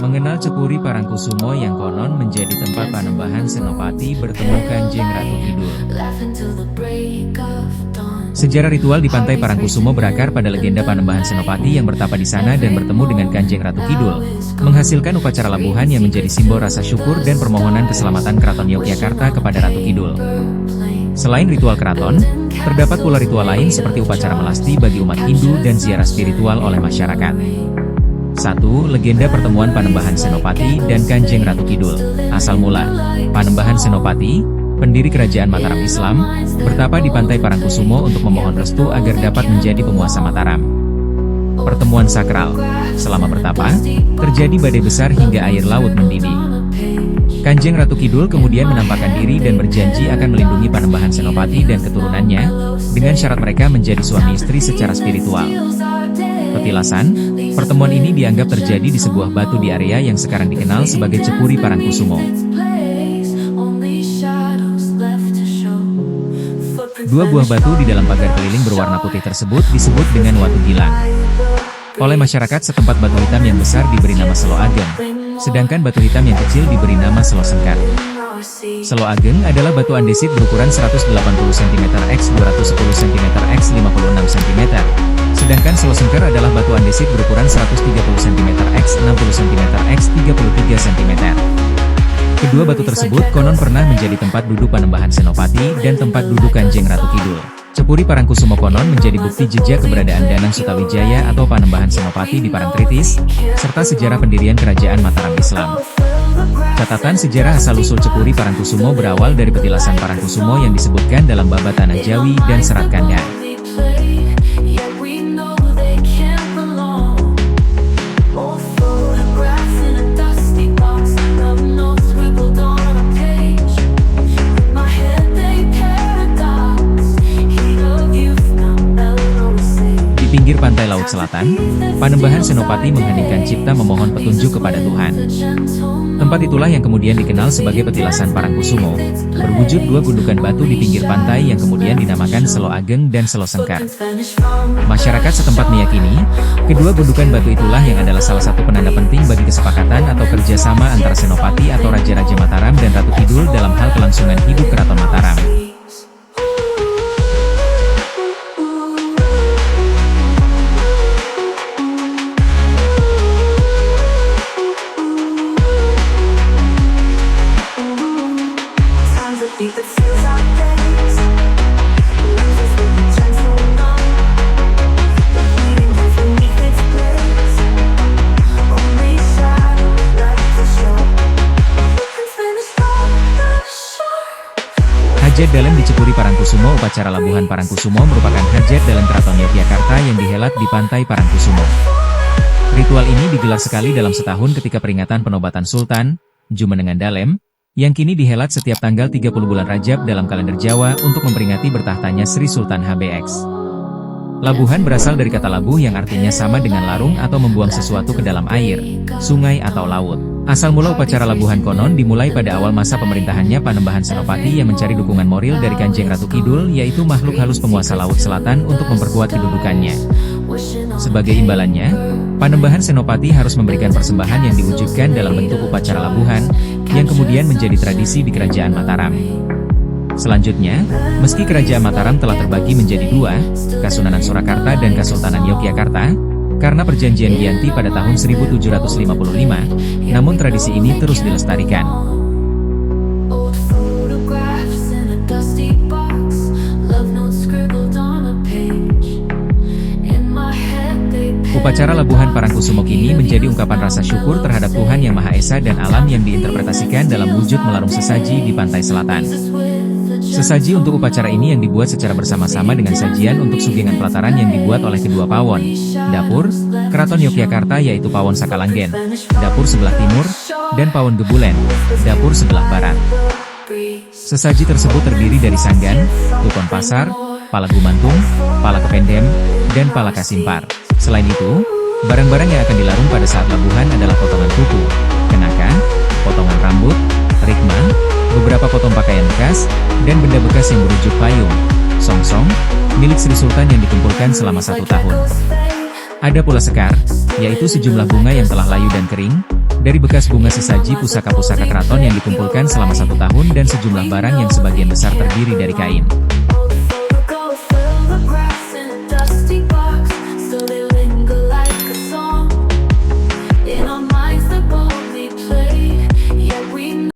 Mengenal Cepuri Parangkusumo yang konon menjadi tempat Panembahan Senopati bertemu Kanjeng Ratu Kidul. Sejarah ritual di Pantai Parangkusumo berakar pada legenda Panembahan Senopati yang bertapa di sana dan bertemu dengan Kanjeng Ratu Kidul, menghasilkan upacara labuhan yang menjadi simbol rasa syukur dan permohonan keselamatan Keraton Yogyakarta kepada Ratu Kidul. Selain ritual keraton, terdapat pula ritual lain seperti upacara melasti bagi umat Hindu dan ziarah spiritual oleh masyarakat. 1. Legenda pertemuan Panembahan Senopati dan Kanjeng Ratu Kidul. Asal mula, Panembahan Senopati, pendiri kerajaan Mataram Islam, bertapa di Pantai Parangkusumo untuk memohon restu agar dapat menjadi penguasa Mataram. Pertemuan sakral. Selama bertapa, terjadi badai besar hingga air laut mendidih. Kanjeng Ratu Kidul kemudian menampakkan diri dan berjanji akan melindungi Panembahan Senopati dan keturunannya, dengan syarat mereka menjadi suami istri secara spiritual. Petilasan, pertemuan ini dianggap terjadi di sebuah batu di area yang sekarang dikenal sebagai Cepuri Parangkusumo. 2 buah batu di dalam pagar keliling berwarna putih tersebut disebut dengan Watu Gilang. Oleh masyarakat setempat batu hitam yang besar diberi nama Selo Ageng, sedangkan batu hitam yang kecil diberi nama Selo Sengkar. Selo Ageng adalah batu andesit berukuran 180 cm x 210 cm x 56 cm. Sedangkan Selo Sengkar adalah batu andesit berukuran 130 cm x 60 cm x 33 cm. Kedua batu tersebut konon pernah menjadi tempat duduk Panembahan Senopati dan tempat duduk Kanjeng Ratu Kidul. Cepuri Parangkusumo konon menjadi bukti jejak keberadaan Danang Sutawijaya atau Panembahan Senopati di Parangtritis, serta sejarah pendirian kerajaan Mataram Islam. Catatan sejarah asal-usul Cepuri Parangkusumo berawal dari petilasan Parangkusumo yang disebutkan dalam Babat Tanah Jawi dan Serat Kanda. Di pinggir pantai Laut Selatan, Panembahan Senopati mengheningkan cipta memohon petunjuk kepada Tuhan. Tempat itulah yang kemudian dikenal sebagai Petilasan Parangkusumo, berwujud 2 gundukan batu di pinggir pantai yang kemudian dinamakan Selo Ageng dan Selo Sengkar. Masyarakat setempat meyakini, kedua gundukan batu itulah yang adalah salah satu penanda penting bagi kesepakatan atau kerjasama antara Senopati atau Raja-Raja Mataram dan Ratu Kidul dalam hal kelangsungan hidup Keraton Mataram. Hajat Dalam di Cepuri Parangkusumo. Upacara Labuhan Parangkusumo merupakan hajat dalam Keraton Yogyakarta yang dihelat di Pantai Parangkusumo. Ritual ini digelar sekali dalam setahun ketika peringatan penobatan Sultan, Jumenengan Dalem, yang kini dihelat setiap tanggal 30 bulan Rajab dalam kalender Jawa untuk memperingati bertahtanya Sri Sultan HBX. Labuhan berasal dari kata labuh yang artinya sama dengan larung atau membuang sesuatu ke dalam air, sungai atau laut. Asal mula upacara labuhan konon dimulai pada awal masa pemerintahannya Panembahan Senopati yang mencari dukungan moral dari Kanjeng Ratu Kidul, yaitu makhluk halus penguasa Laut Selatan, untuk memperkuat kedudukannya. Sebagai imbalannya, Panembahan Senopati harus memberikan persembahan yang diwujudkan dalam bentuk upacara labuhan, yang kemudian menjadi tradisi di Kerajaan Mataram. Selanjutnya, meski Kerajaan Mataram telah terbagi menjadi 2, Kasunanan Surakarta dan Kasultanan Yogyakarta, karena perjanjian Giyanti pada tahun 1755, namun tradisi ini terus dilestarikan. Upacara Labuhan Parangkusumo kini menjadi ungkapan rasa syukur terhadap Tuhan Yang Maha Esa dan alam yang diinterpretasikan dalam wujud melarung sesaji di pantai selatan. Sesaji untuk upacara ini yang dibuat secara bersama-sama dengan sajian untuk sugengan pelataran yang dibuat oleh kedua pawon dapur Keraton Yogyakarta, yaitu Pawon Sakalanggen, dapur sebelah timur, dan Pawon Gebulen, dapur sebelah barat. Sesaji tersebut terdiri dari sanggan, tukon pasar, pala gumantung, pala kependem, dan pala kasimpar. Selain itu, barang-barang yang akan dilarung pada saat labuhan adalah potongan kuku, kenaka, potongan rambut, rikma, beberapa potong pakaian bekas, dan benda bekas yang berwujud payung, songsong, milik Sri Sultan yang dikumpulkan selama 1 tahun. Ada pula sekar, yaitu sejumlah bunga yang telah layu dan kering, Dari bekas bunga sesaji pusaka-pusaka keraton yang dikumpulkan selama 1 tahun dan sejumlah barang yang sebagian besar terdiri dari kain.